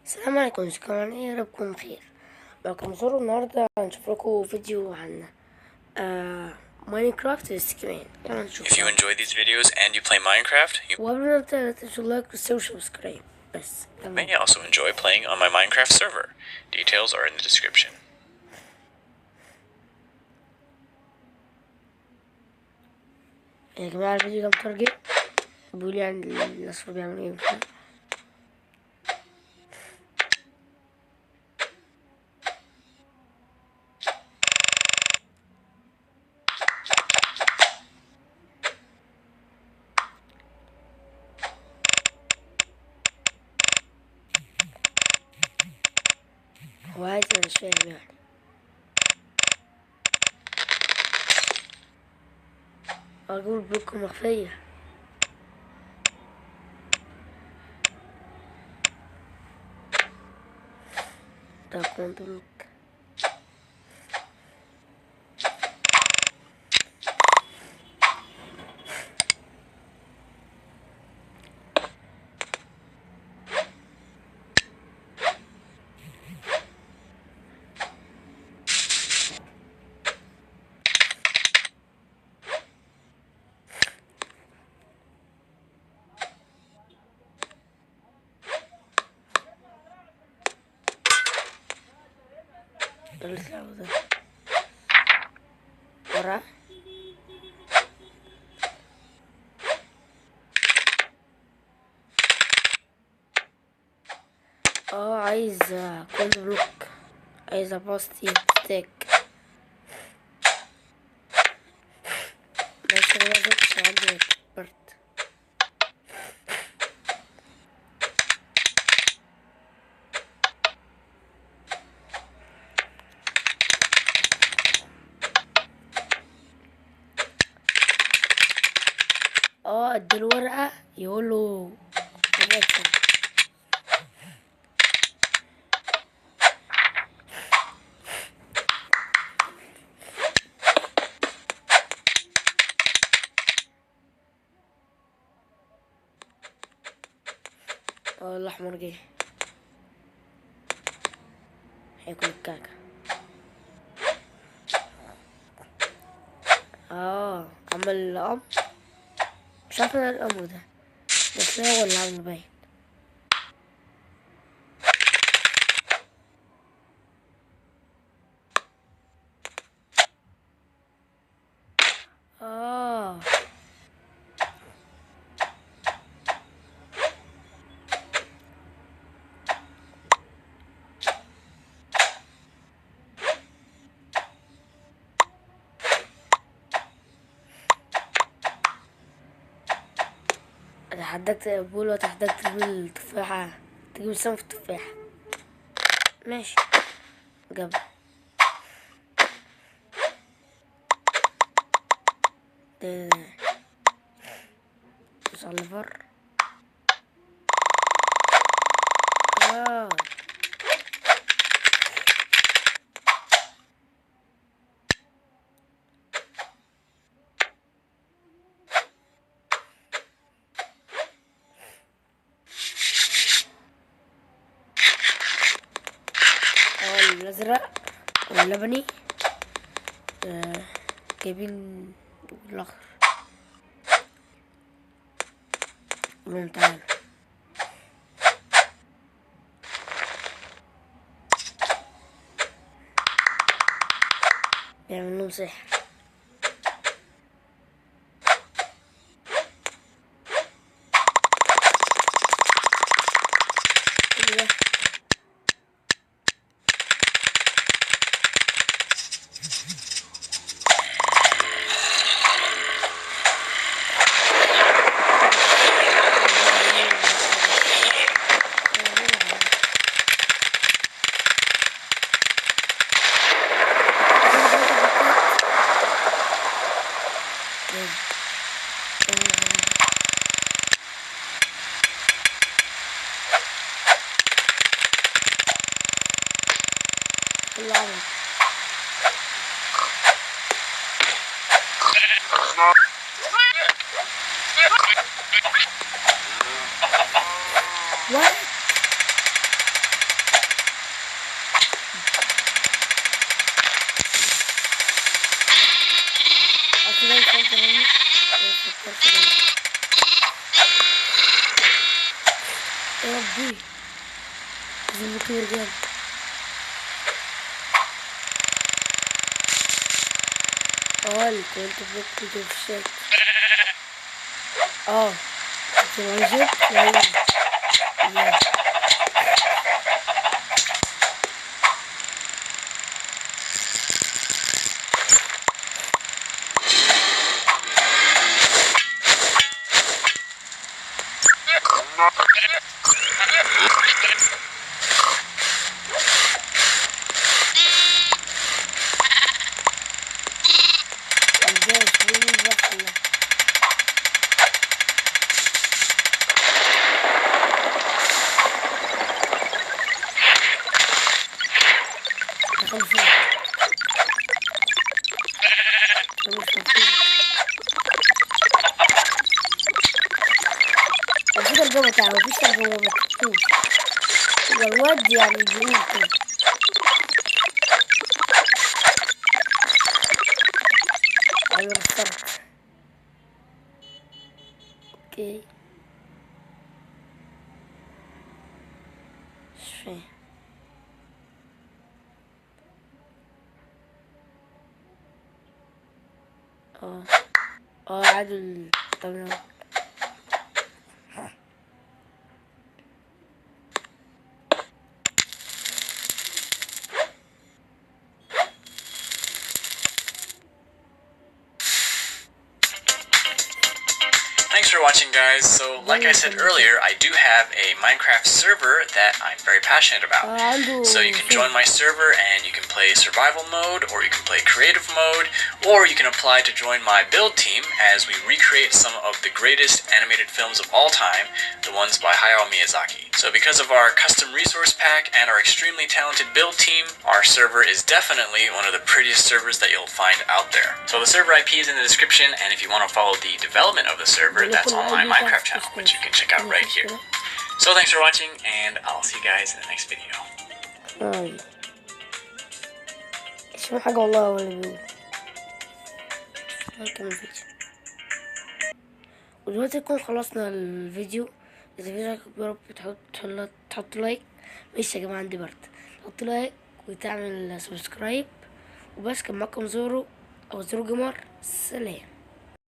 السلام عليكم، ازيكم عاملين ايه؟ يا رب تكونوا بخير. معكم زورو. النهارده هنشوف لكم فيديو عن ماينكرافت بس كمان. يلا نشوف. If you enjoy these videos and you play Minecraft, you وقبل ما نبدأ لا تنسوا اللايك وسبسكرايب. بس may also enjoy playing on my Minecraft server. Details are in the description. يا جماعة الفيديو ده مترجم، بيقولي عن الناصر بيعمل ايه وكده. هو عادي، انا مش فاهم يعني. اقول بلوك مخفية. ده كنت بلوك. ده لسه ده ورا. عايز كنت بلوك، عايز باستي ستيك. بس هو ده مش عندي برد. اديله ورقة يقوله حاجات. الأحمر جه هياكل الكعكة. عمل الأمر، مش عارفة ايه الأمر ده، بس هو اللي عامله باين. اه اتحداك بقول اتحداك تجيب التفاحة، تجيب السم في التفاحة. ماشي، جاب. ده بص على الليفر. اه الأزرق واللبني جايبين الأخضر. قولهم تعالوا. بيعمل لهم سحر. ايه ده؟ What? يا ربي لازم نطير جامد. كنت بكتب في الشات. كنت موجود لا مفيش ترجمة تعالى، مفيش ترجمة مكتوب. هو الواد يعني بيقول كده. أيوة اخترت. اوكي مش فاهم. عادل تمام. Thanks for watching, guys. So, like I said earlier, I do have a Minecraft server that I'm very passionate about. So you can join my server and you can play survival mode, or you can play creative mode, or you can apply to join my build team as we recreate some of the greatest animated films of all time, the ones by Hayao Miyazaki. So because of our custom resource pack and our extremely talented build team, our server is definitely one of the prettiest servers that you'll find out there. So the server IP is in the description, and if you want to follow the development of the server, that's on my Minecraft channel, which you can check out right here. So thanks for watching, and I'll see you guys in the next video. اسمه حاجة والله ولا بيقول. نكمل الفيديو. ودلوقتي نكون خلصنا الفيديو. إذا في رأيك يا رب تحط لايك. ماشي يا جماعة عندي برد. تحط لايك وتعمل سبسكرايب. وبس كان معكم زورو أو زورو جيمر. سلام.